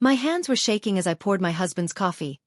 My hands were shaking as I poured my husband's coffee.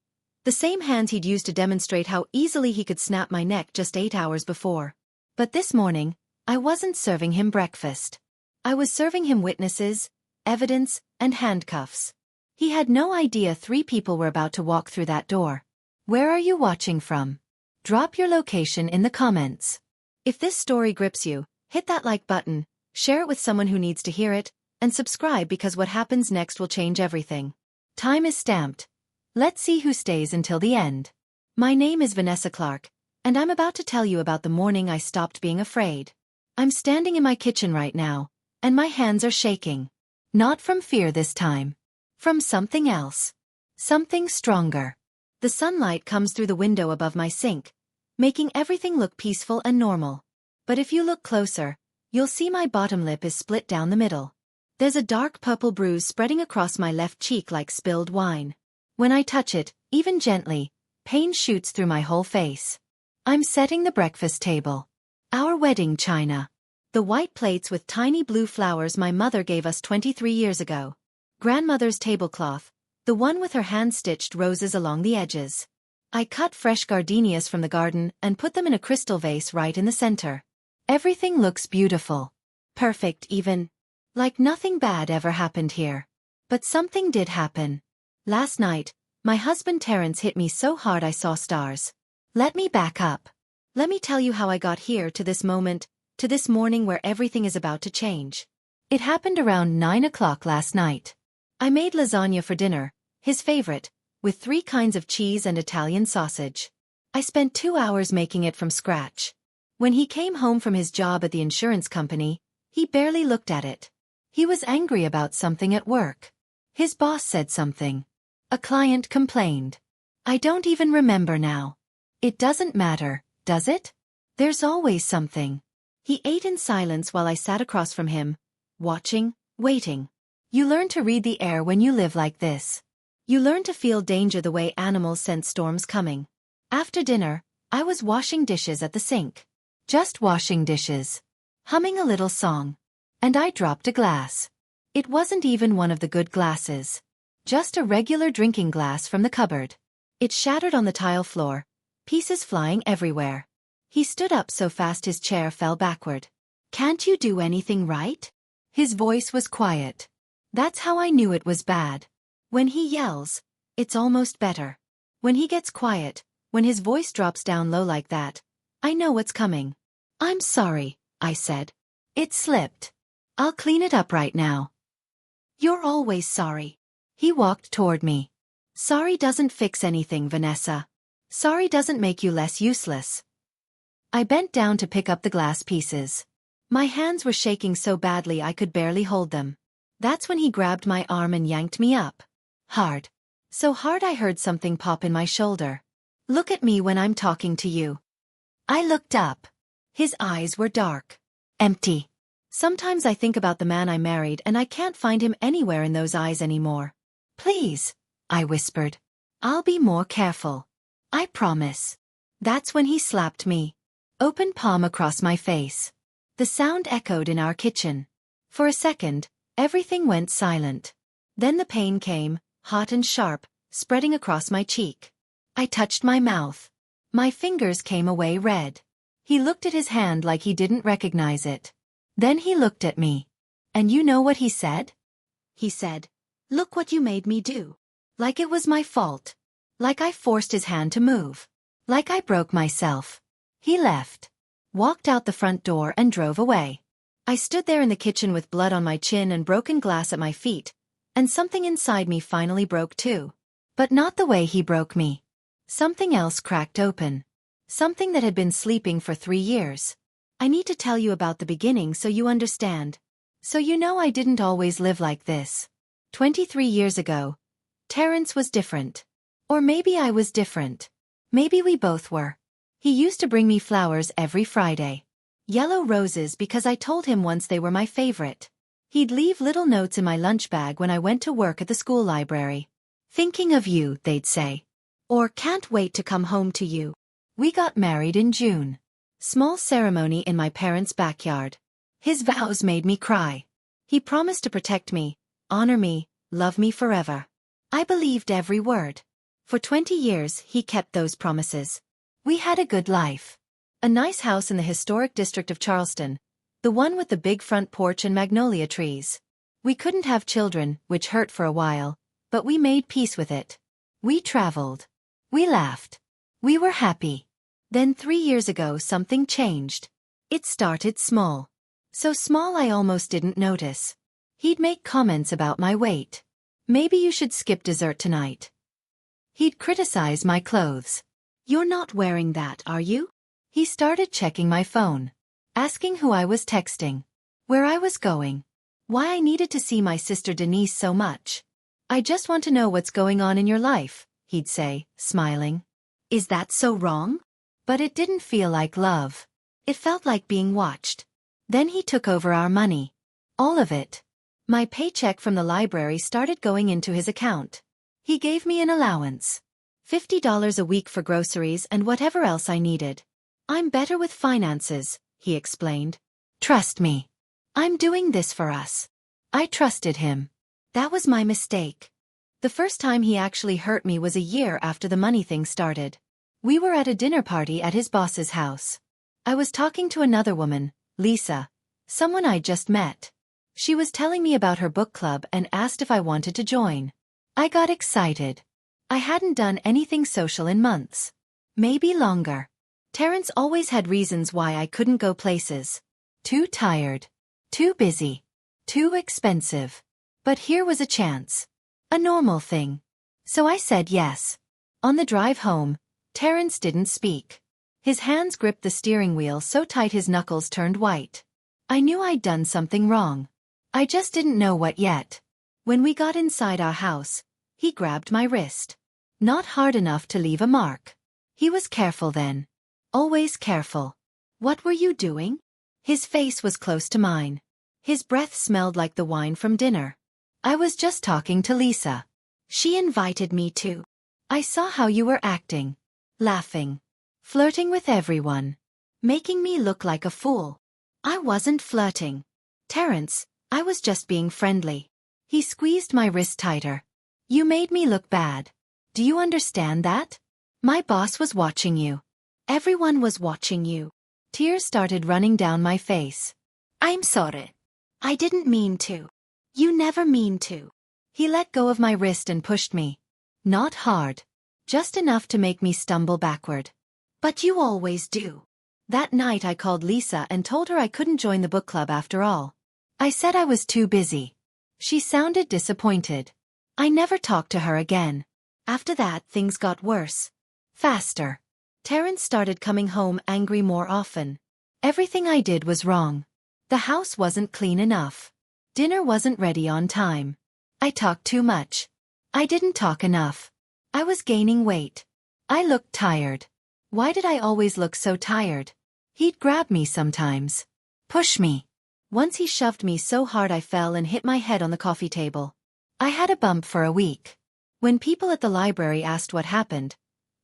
The same hands he'd used to demonstrate how easily he could snap my neck just 8 hours before. But this morning, I wasn't serving him breakfast. I was serving him witnesses, evidence, and handcuffs. He had no idea 3 people were about to walk through that door. Where are you watching from? Drop your location in the comments. If this story grips you, hit that like button, share it with someone who needs to hear it, and subscribe because what happens next will change everything. Time is stamped. Let's see who stays until the end. My name is Vanessa Clark, and I'm about to tell you about the morning I stopped being afraid. I'm standing in my kitchen right now, and my hands are shaking. Not from fear this time. From something else. Something stronger. The sunlight comes through the window above my sink, making everything look peaceful and normal. But if you look closer, you'll see my bottom lip is split down the middle. There's a dark purple bruise spreading across my left cheek like spilled wine. When I touch it, even gently, pain shoots through my whole face. I'm setting the breakfast table. Our wedding china. The white plates with tiny blue flowers my mother gave us 23 years ago. Grandmother's tablecloth, the one with her hand-stitched roses along the edges. I cut fresh gardenias from the garden and put them in a crystal vase right in the center. Everything looks beautiful. Perfect even. Like nothing bad ever happened here. But something did happen. Last night, my husband Terrence hit me so hard I saw stars. Let me back up. Let me tell you how I got here to this moment, to this morning where everything is about to change. It happened around 9 o'clock last night. I made lasagna for dinner, his favorite, with 3 kinds of cheese and Italian sausage. I spent 2 hours making it from scratch. When he came home from his job at the insurance company, he barely looked at it. He was angry about something at work. His boss said something. A client complained. I don't even remember now. It doesn't matter, does it? There's always something. He ate in silence while I sat across from him, watching, waiting. You learn to read the air when you live like this. You learn to feel danger the way animals sense storms coming. After dinner, I was washing dishes at the sink. Just washing dishes. Humming a little song. And I dropped a glass. It wasn't even one of the good glasses. Just a regular drinking glass from the cupboard. It shattered on the tile floor, pieces flying everywhere. He stood up so fast his chair fell backward. Can't you do anything right? His voice was quiet. That's how I knew it was bad. When he yells, it's almost better. When he gets quiet, when his voice drops down low like that, I know what's coming. I'm sorry, I said. It slipped. I'll clean it up right now. You're always sorry. He walked toward me. Sorry doesn't fix anything, Vanessa. Sorry doesn't make you less useless. I bent down to pick up the glass pieces. My hands were shaking so badly I could barely hold them. That's when he grabbed my arm and yanked me up. Hard. So hard I heard something pop in my shoulder. Look at me when I'm talking to you. I looked up. His eyes were dark. Empty. Sometimes I think about the man I married and I can't find him anywhere in those eyes anymore. Please, I whispered. I'll be more careful. I promise. That's when he slapped me. Open palm across my face. The sound echoed in our kitchen. For a second, everything went silent. Then the pain came, hot and sharp, spreading across my cheek. I touched my mouth. My fingers came away red. He looked at his hand like he didn't recognize it. Then he looked at me. And you know what he said? He said, "Look what you made me do." Like it was my fault. Like I forced his hand to move. Like I broke myself. He left. Walked out the front door and drove away. I stood there in the kitchen with blood on my chin and broken glass at my feet, and something inside me finally broke too. But not the way he broke me. Something else cracked open. Something that had been sleeping for 3 years. I need to tell you about the beginning so you understand. So you know I didn't always live like this. 23 years ago, Terrence was different. Or maybe I was different. Maybe we both were. He used to bring me flowers every Friday. Yellow roses because I told him once they were my favorite. He'd leave little notes in my lunch bag when I went to work at the school library. "Thinking of you," they'd say. Or "Can't wait to come home to you." We got married in June. Small ceremony in my parents' backyard. His vows made me cry. He promised to protect me, honor me, love me forever. I believed every word. For 20 years, he kept those promises. We had a good life. A nice house in the historic district of Charleston, the one with the big front porch and magnolia trees. We couldn't have children, which hurt for a while, but we made peace with it. We traveled. We laughed. We were happy. Then 3 years ago something changed. It started small. So small I almost didn't notice. He'd make comments about my weight. Maybe you should skip dessert tonight. He'd criticize my clothes. You're not wearing that, are you? He started checking my phone. Asking who I was texting. Where I was going. Why I needed to see my sister Denise so much. I just want to know what's going on in your life, he'd say, smiling. Is that so wrong? But it didn't feel like love. It felt like being watched. Then he took over our money. All of it. My paycheck from the library started going into his account. He gave me an allowance. $50 a week for groceries and whatever else I needed. I'm better with finances, he explained. Trust me. I'm doing this for us. I trusted him. That was my mistake. The first time he actually hurt me was a year after the money thing started. We were at a dinner party at his boss's house. I was talking to another woman, Lisa, someone I'd just met. She was telling me about her book club and asked if I wanted to join. I got excited. I hadn't done anything social in months. Maybe longer. Terrence always had reasons why I couldn't go places. Too tired. Too busy. Too expensive. But here was a chance. A normal thing. So I said yes. On the drive home, Terrence didn't speak. His hands gripped the steering wheel so tight his knuckles turned white. I knew I'd done something wrong. I just didn't know what yet. When we got inside our house, he grabbed my wrist. Not hard enough to leave a mark. He was careful then. Always careful. What were you doing? His face was close to mine. His breath smelled like the wine from dinner. I was just talking to Lisa. She invited me to. I saw how you were acting. Laughing. Flirting with everyone. Making me look like a fool. I wasn't flirting. Terrence, I was just being friendly. He squeezed my wrist tighter. You made me look bad. Do you understand that? My boss was watching you. Everyone was watching you. Tears started running down my face. I'm sorry. I didn't mean to. You never mean to. He let go of my wrist and pushed me. Not hard. Just enough to make me stumble backward. But you always do. That night I called Lisa and told her I couldn't join the book club after all. I said I was too busy. She sounded disappointed. I never talked to her again. After that, things got worse. Faster. Terrence started coming home angry more often. Everything I did was wrong. The house wasn't clean enough. Dinner wasn't ready on time. I talked too much. I didn't talk enough. I was gaining weight. I looked tired. Why did I always look so tired? He'd grab me sometimes. Push me. Once he shoved me so hard I fell and hit my head on the coffee table. I had a bump for a week. When people at the library asked what happened,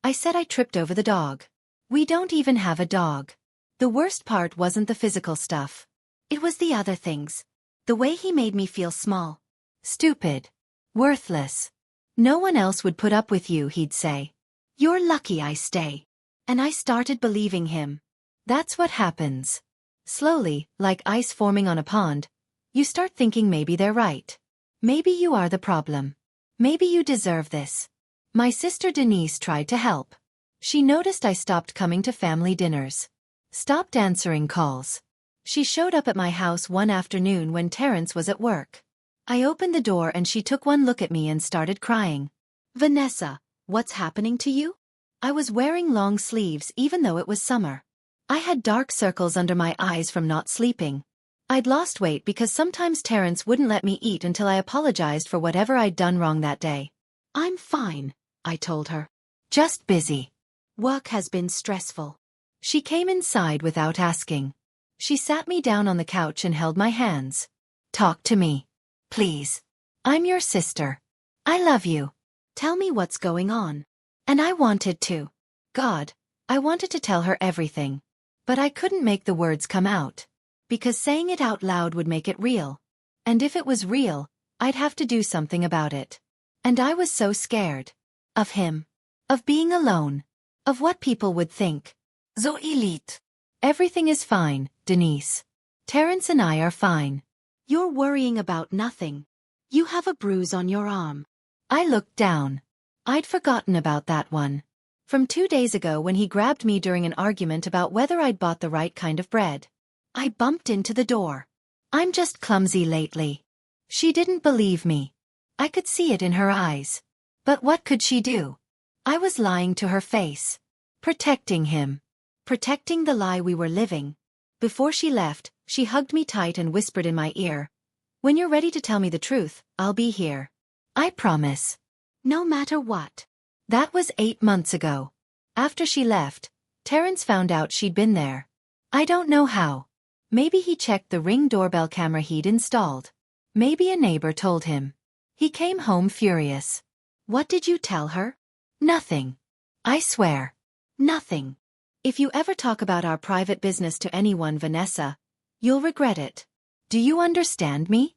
I said I tripped over the dog. We don't even have a dog. The worst part wasn't the physical stuff. It was the other things. The way he made me feel small. Stupid. Worthless. No one else would put up with you, he'd say. You're lucky I stay. And I started believing him. That's what happens. Slowly, like ice forming on a pond, you start thinking maybe they're right. Maybe you are the problem. Maybe you deserve this. My sister Denise tried to help. She noticed I stopped coming to family dinners. Stopped answering calls. She showed up at my house one afternoon when Terrence was at work. I opened the door and she took one look at me and started crying. Vanessa, what's happening to you? I was wearing long sleeves even though it was summer. I had dark circles under my eyes from not sleeping. I'd lost weight because sometimes Terrence wouldn't let me eat until I apologized for whatever I'd done wrong that day. I'm fine, I told her. Just busy. Work has been stressful. She came inside without asking. She sat me down on the couch and held my hands. Talk to me. Please. I'm your sister. I love you. Tell me what's going on. And I wanted to. God, I wanted to tell her everything. But I couldn't make the words come out. Because saying it out loud would make it real. And if it was real, I'd have to do something about it. And I was so scared. Of him. Of being alone. Of what people would think. So elite. Everything is fine, Denise. Terrence and I are fine. You're worrying about nothing. You have a bruise on your arm. I looked down. I'd forgotten about that one. From 2 days ago when he grabbed me during an argument about whether I'd bought the right kind of bread. I bumped into the door. I'm just clumsy lately. She didn't believe me. I could see it in her eyes. But what could she do? I was lying to her face. Protecting him. Protecting the lie we were living. Before she left, she hugged me tight and whispered in my ear, "When you're ready to tell me the truth, I'll be here. I promise. No matter what." That was 8 months ago. After she left, Terrence found out she'd been there. I don't know how. Maybe he checked the Ring doorbell camera he'd installed. Maybe a neighbor told him. He came home furious. What did you tell her? Nothing. I swear. Nothing. If you ever talk about our private business to anyone, Vanessa, you'll regret it. Do you understand me?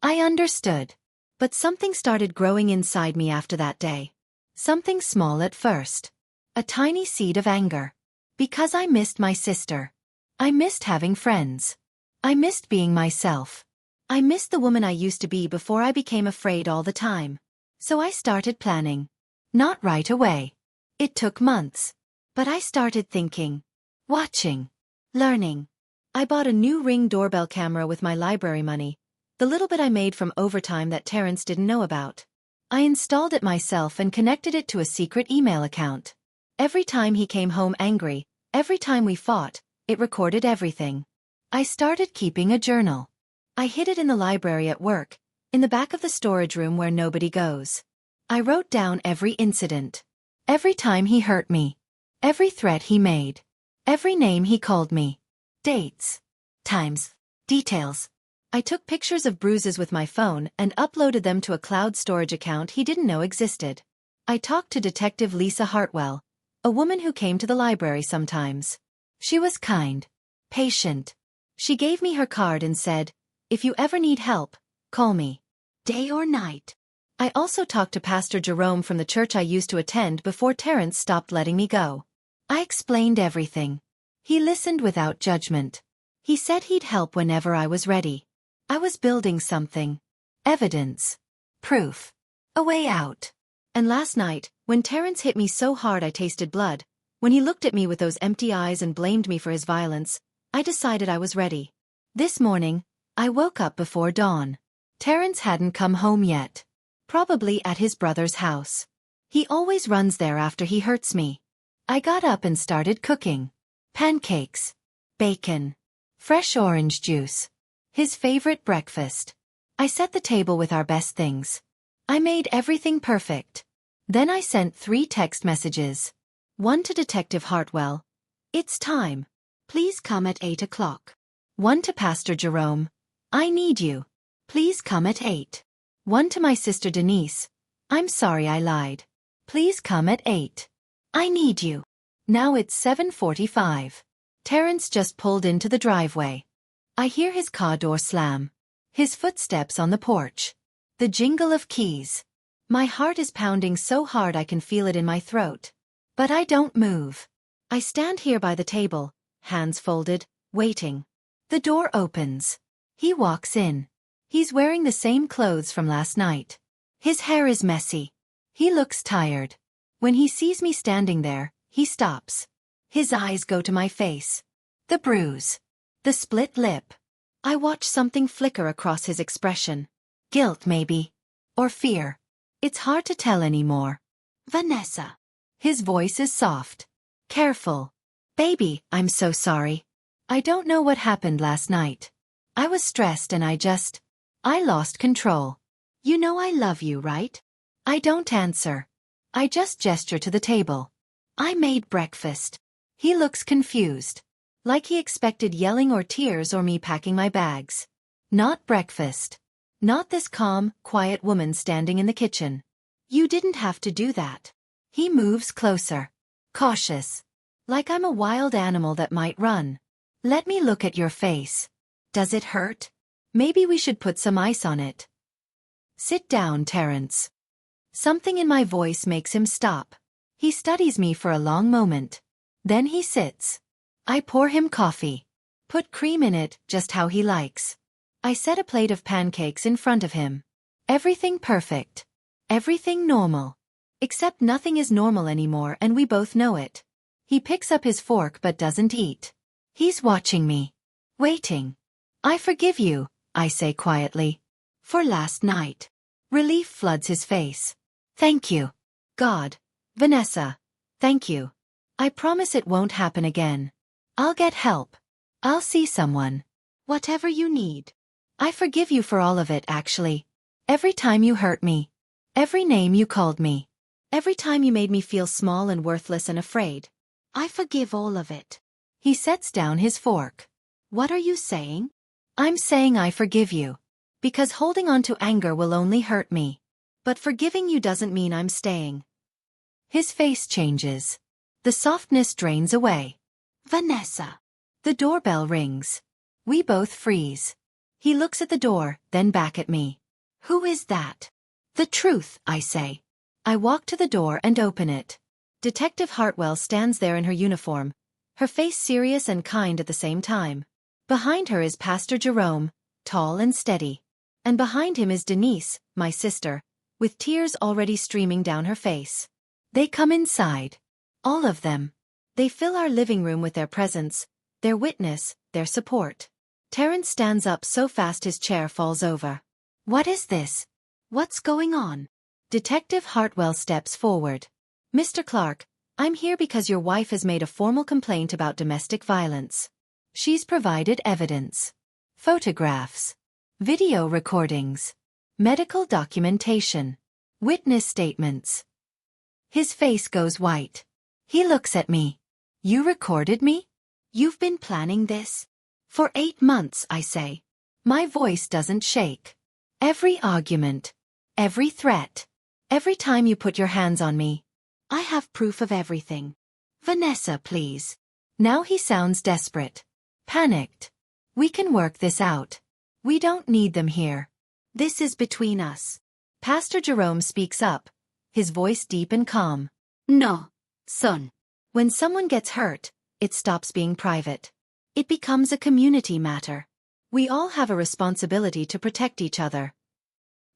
I understood. But something started growing inside me after that day. Something small at first. A tiny seed of anger. Because I missed my sister. I missed having friends. I missed being myself. I missed the woman I used to be before I became afraid all the time. So I started planning. Not right away. It took months. But I started thinking. Watching. Learning. I bought a new Ring doorbell camera with my library money, the little bit I made from overtime that Terrence didn't know about. I installed it myself and connected it to a secret email account. Every time he came home angry, every time we fought, it recorded everything. I started keeping a journal. I hid it in the library at work, in the back of the storage room where nobody goes. I wrote down every incident. Every time he hurt me. Every threat he made. Every name he called me. Dates. Times. Details. I took pictures of bruises with my phone and uploaded them to a cloud storage account he didn't know existed. I talked to Detective Lisa Hartwell, a woman who came to the library sometimes. She was kind. Patient. She gave me her card and said, "If you ever need help, call me. Day or night." I also talked to Pastor Jerome from the church I used to attend before Terrence stopped letting me go. I explained everything. He listened without judgment. He said he'd help whenever I was ready. I was building something. Evidence. Proof. A way out. And last night, when Terrence hit me so hard I tasted blood, when he looked at me with those empty eyes and blamed me for his violence, I decided I was ready. This morning, I woke up before dawn. Terrence hadn't come home yet. Probably at his brother's house. He always runs there after he hurts me. I got up and started cooking. Pancakes. Bacon. Fresh orange juice. His favorite breakfast. I set the table with our best things. I made everything perfect. Then I sent 3 text messages. One to Detective Hartwell. "It's time. Please come at 8 o'clock. One to Pastor Jerome. "I need you. Please come at 8. One to my sister Denise. "I'm sorry I lied. Please come at 8. I need you." Now it's 7:45. Terrence just pulled into the driveway. I hear his car door slam. His footsteps on the porch. The jingle of keys. My heart is pounding so hard I can feel it in my throat. But I don't move. I stand here by the table, hands folded, waiting. The door opens. He walks in. He's wearing the same clothes from last night. His hair is messy. He looks tired. When he sees me standing there, he stops. His eyes go to my face. The bruise. The split lip. I watch something flicker across his expression. Guilt maybe. Or fear. It's hard to tell anymore. "Vanessa." His voice is soft. Careful. "Baby, I'm so sorry. I don't know what happened last night. I was stressed and I lost control. You know I love you, right?" I don't answer. I just gesture to the table. "I made breakfast." He looks confused. Like he expected yelling or tears or me packing my bags. Not breakfast. Not this calm, quiet woman standing in the kitchen. "You didn't have to do that." He moves closer. Cautious. Like I'm a wild animal that might run. "Let me look at your face. Does it hurt? Maybe we should put some ice on it." "Sit down, Terrence." Something in my voice makes him stop. He studies me for a long moment. Then he sits. I pour him coffee. Put cream in it, just how he likes. I set a plate of pancakes in front of him. Everything perfect. Everything normal. Except nothing is normal anymore and we both know it. He picks up his fork but doesn't eat. He's watching me. Waiting. I forgive you, I say quietly. For last night. Relief floods his face. Thank you. God. Vanessa. Thank you. I promise it won't happen again. I'll get help. I'll see someone. Whatever you need. I forgive you for all of it actually. Every time you hurt me. Every name you called me. Every time you made me feel small and worthless and afraid. I forgive all of it. He sets down his fork. What are you saying? I'm saying I forgive you. Because holding on to anger will only hurt me. But forgiving you doesn't mean I'm staying. His face changes. The softness drains away. Vanessa. The doorbell rings. We both freeze. He looks at the door, then back at me. Who is that? The truth, I say. I walk to the door and open it. Detective Hartwell stands there in her uniform, her face serious and kind at the same time. Behind her is Pastor Jerome, tall and steady. And behind him is Denise, my sister, with tears already streaming down her face. They come inside. All of them. They fill our living room with their presence, their witness, their support. Terrence stands up so fast his chair falls over. What is this? What's going on? Detective Hartwell steps forward. Mr. Clark, I'm here because your wife has made a formal complaint about domestic violence. She's provided evidence. Photographs. Video recordings. Medical documentation. Witness statements. His face goes white. He looks at me. You recorded me? You've been planning this? For 8 months, I say. My voice doesn't shake. Every argument. Every threat. Every time you put your hands on me. I have proof of everything. Vanessa, please. Now he sounds desperate. Panicked. We can work this out. We don't need them here. This is between us. Pastor Jerome speaks up, his voice deep and calm. No, son. When someone gets hurt, it stops being private. It becomes a community matter. We all have a responsibility to protect each other.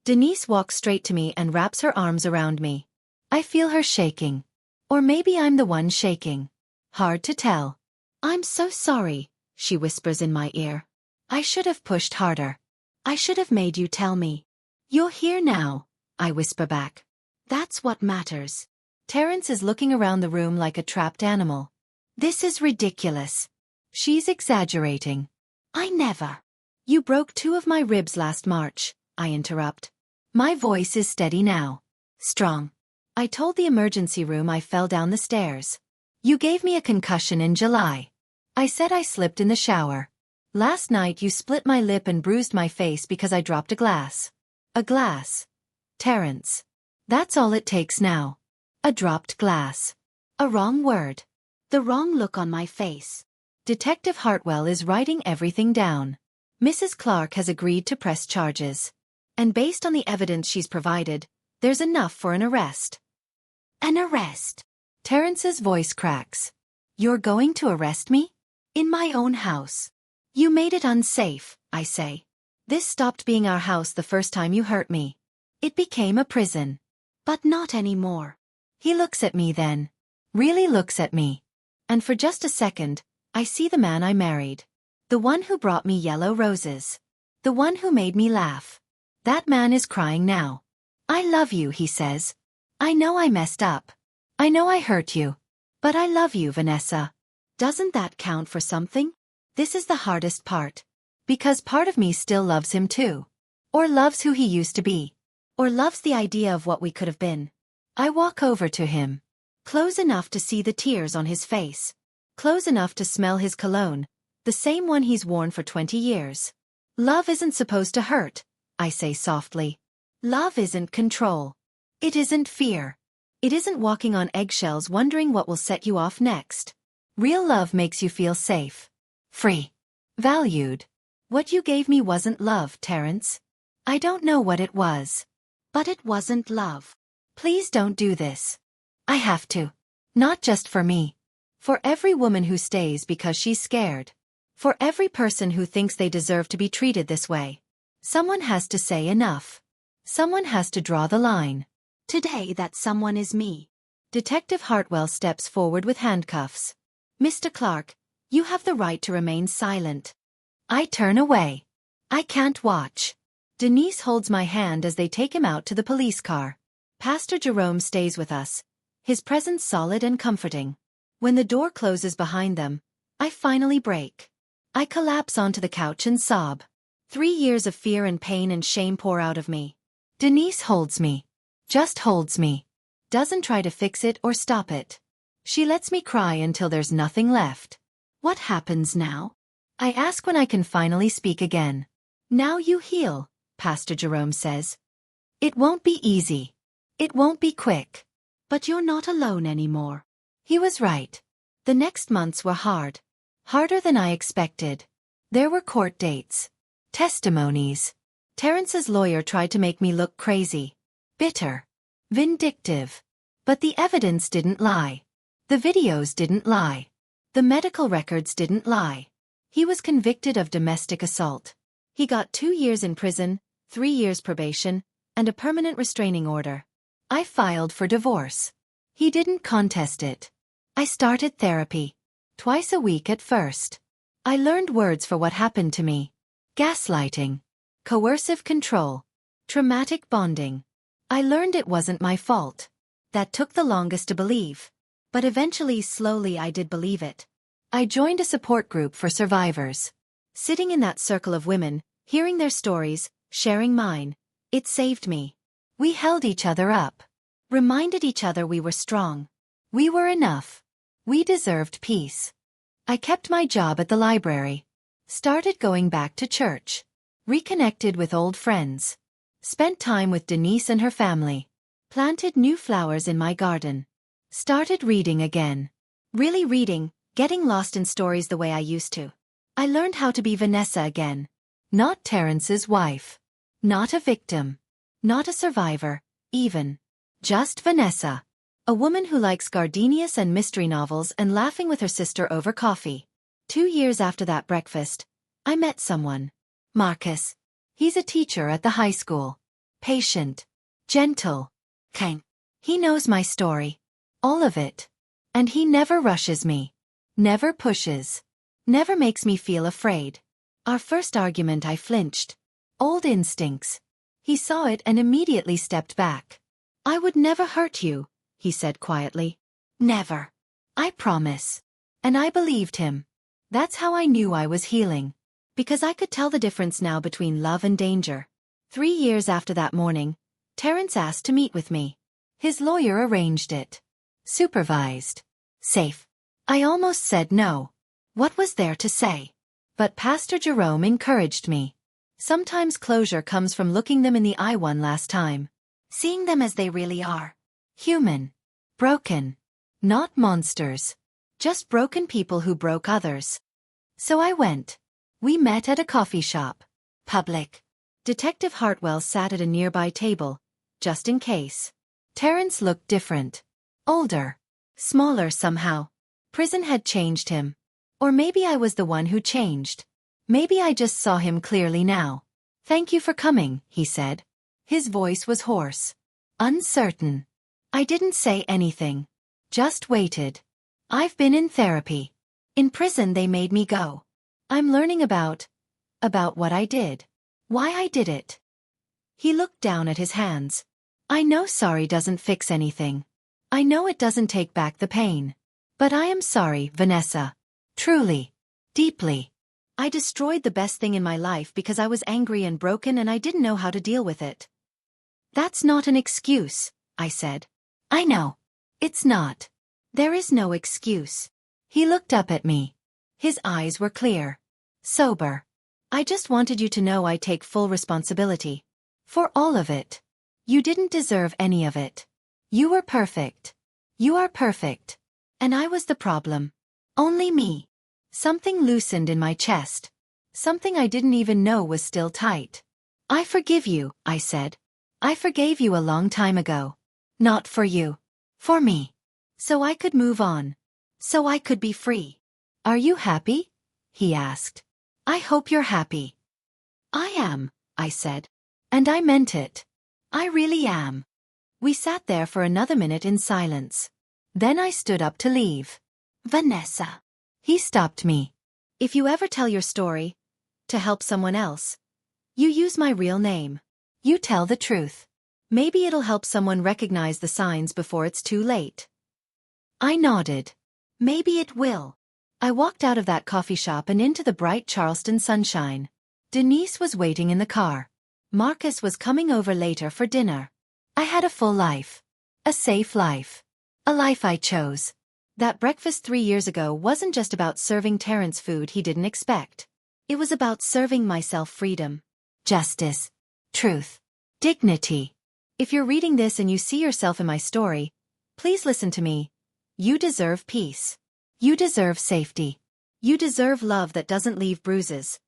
Denise walks straight to me and wraps her arms around me. I feel her shaking. Or maybe I'm the one shaking. Hard to tell. I'm so sorry, she whispers in my ear. I should have pushed harder. I should have made you tell me. You're here now, I whisper back. That's what matters. Terrence is looking around the room like a trapped animal. This is ridiculous. She's exaggerating. I never. You broke 2 of my ribs last March, I interrupt. My voice is steady now. Strong. I told the emergency room I fell down the stairs. You gave me a concussion in July. I said I slipped in the shower. Last night you split my lip and bruised my face because I dropped a glass. A glass. Terrence. That's all it takes now. A dropped glass. A wrong word. The wrong look on my face. Detective Hartwell is writing everything down. Mrs. Clark has agreed to press charges. And based on the evidence she's provided, there's enough for an arrest. An arrest? Terrence's voice cracks. You're going to arrest me? In my own house. You made it unsafe, I say. This stopped being our house the first time you hurt me. It became a prison. But not anymore. He looks at me then. Really looks at me. And for just a second, I see the man I married. The one who brought me yellow roses. The one who made me laugh. That man is crying now. I love you, he says. I know I messed up. I know I hurt you. But I love you, Vanessa. Doesn't that count for something? This is the hardest part. Because part of me still loves him too. Or loves who he used to be. Or loves the idea of what we could have been. I walk over to him. Close enough to see the tears on his face. Close enough to smell his cologne, the same one he's worn for 20 years. Love isn't supposed to hurt, I say softly. Love isn't control. It isn't fear. It isn't walking on eggshells wondering what will set you off next. Real love makes you feel safe. Free. Valued. What you gave me wasn't love, Terrence. I don't know what it was. But it wasn't love. Please don't do this. I have to. Not just for me. For every woman who stays because she's scared. For every person who thinks they deserve to be treated this way. Someone has to say enough. Someone has to draw the line. Today that someone is me. Detective Hartwell steps forward with handcuffs. Mr. Clark, you have the right to remain silent. I turn away. I can't watch. Denise holds my hand as they take him out to the police car. Pastor Jerome stays with us, his presence solid and comforting. When the door closes behind them, I finally break. I collapse onto the couch and sob. 3 years of fear and pain and shame pour out of me. Denise holds me. Just holds me. Doesn't try to fix it or stop it. She lets me cry until there's nothing left. What happens now? I ask when I can finally speak again. Now you heal, Pastor Jerome says. It won't be easy. It won't be quick. But you're not alone anymore. He was right. The next months were hard. Harder than I expected. There were court dates. Testimonies. Terrence's lawyer tried to make me look crazy. Bitter. Vindictive. But the evidence didn't lie. The videos didn't lie. The medical records didn't lie. He was convicted of domestic assault. He got 2 years in prison, 3 years probation, and a permanent restraining order. I filed for divorce. He didn't contest it. I started therapy. Twice a week at first. I learned words for what happened to me. Gaslighting. Coercive control. Traumatic bonding. I learned it wasn't my fault. That took the longest to believe. But eventually, slowly, I did believe it. I joined a support group for survivors. Sitting in that circle of women, hearing their stories, sharing mine, it saved me. We held each other up. Reminded each other we were strong. We were enough. We deserved peace. I kept my job at the library. Started going back to church. Reconnected with old friends. Spent time with Denise and her family. Planted new flowers in my garden. Started reading again. Really reading, getting lost in stories the way I used to. I learned how to be Vanessa again. Not Terrence's wife. Not a victim. Not a survivor, even. Just Vanessa. A woman who likes gardenias and mystery novels and laughing with her sister over coffee. 2 years after that breakfast, I met someone. Marcus. He's a teacher at the high school. Patient. Gentle. Kind. He knows my story. All of it. And he never rushes me. Never pushes. Never makes me feel afraid. Our first argument I flinched. Old instincts. He saw it and immediately stepped back. I would never hurt you, he said quietly. Never. I promise. And I believed him. That's how I knew I was healing. Because I could tell the difference now between love and danger. 3 years after that morning, Terrence asked to meet with me. His lawyer arranged it. Supervised. Safe. I almost said no. What was there to say? But Pastor Jerome encouraged me. Sometimes closure comes from looking them in the eye one last time. Seeing them as they really are. Human. Broken. Not monsters. Just broken people who broke others. So I went. We met at a coffee shop. Public. Detective Hartwell sat at a nearby table, just in case. Terrence looked different. Older. Smaller somehow. Prison had changed him. Or maybe I was the one who changed. Maybe I just saw him clearly now. Thank you for coming, he said. His voice was hoarse. Uncertain. I didn't say anything. Just waited. I've been in therapy. In prison they made me go. I'm learning about what I did. Why I did it. He looked down at his hands. I know sorry doesn't fix anything. I know it doesn't take back the pain. But I am sorry, Vanessa. Truly. Deeply. I destroyed the best thing in my life because I was angry and broken and I didn't know how to deal with it. That's not an excuse, I said. I know. It's not. There is no excuse. He looked up at me. His eyes were clear. Sober. I just wanted you to know I take full responsibility. For all of it. You didn't deserve any of it. You were perfect. You are perfect. And I was the problem. Only me. Something loosened in my chest. Something I didn't even know was still tight. I forgive you, I said. I forgave you a long time ago. Not for you. For me. So I could move on. So I could be free. Are you happy? He asked. I hope you're happy. I am, I said. And I meant it. I really am. We sat there for another minute in silence. Then I stood up to leave. Vanessa. He stopped me. If you ever tell your story, to help someone else, you use my real name. You tell the truth. Maybe it'll help someone recognize the signs before it's too late. I nodded. Maybe it will. I walked out of that coffee shop and into the bright Charleston sunshine. Denise was waiting in the car. Marcus was coming over later for dinner. I had a full life. A safe life. A life I chose. That breakfast 3 years ago wasn't just about serving Terrence food he didn't expect. It was about serving myself freedom, justice, truth, dignity. If you're reading this and you see yourself in my story, please listen to me. You deserve peace. You deserve safety. You deserve love that doesn't leave bruises.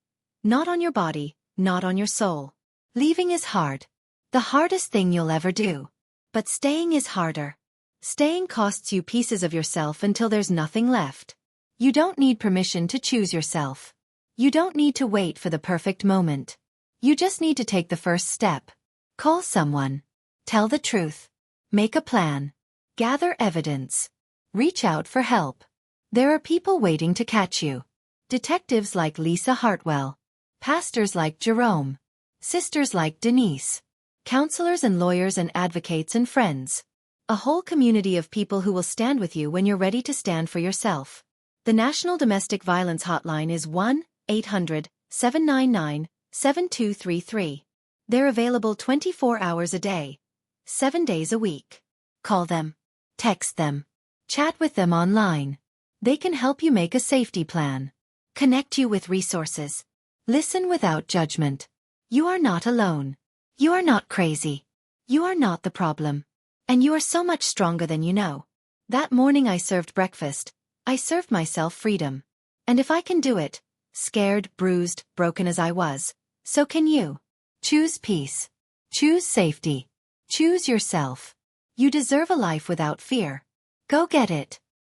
Not on your body, not on your soul. Leaving is hard. The hardest thing you'll ever do. But staying is harder. Staying costs you pieces of yourself until there's nothing left. You don't need permission to choose yourself. You don't need to wait for the perfect moment. You just need to take the first step. Call someone. Tell the truth. Make a plan. Gather evidence. Reach out for help. There are people waiting to catch you. Detectives like Lisa Hartwell. Pastors like Jerome. Sisters like Denise. Counselors and lawyers and advocates and friends. A whole community of people who will stand with you when you're ready to stand for yourself. The National Domestic Violence Hotline is 1-800-799-7233. They're available 24 hours a day, 7 days a week. Call them. Text them. Chat with them online. They can help you make a safety plan. Connect you with resources. Listen without judgment. You are not alone. You are not crazy. You are not the problem. And you are so much stronger than you know. That morning I served breakfast. I served myself freedom. And if I can do it, scared, bruised, broken as I was, so can you. Choose peace. Choose safety. Choose yourself. You deserve a life without fear. Go get it.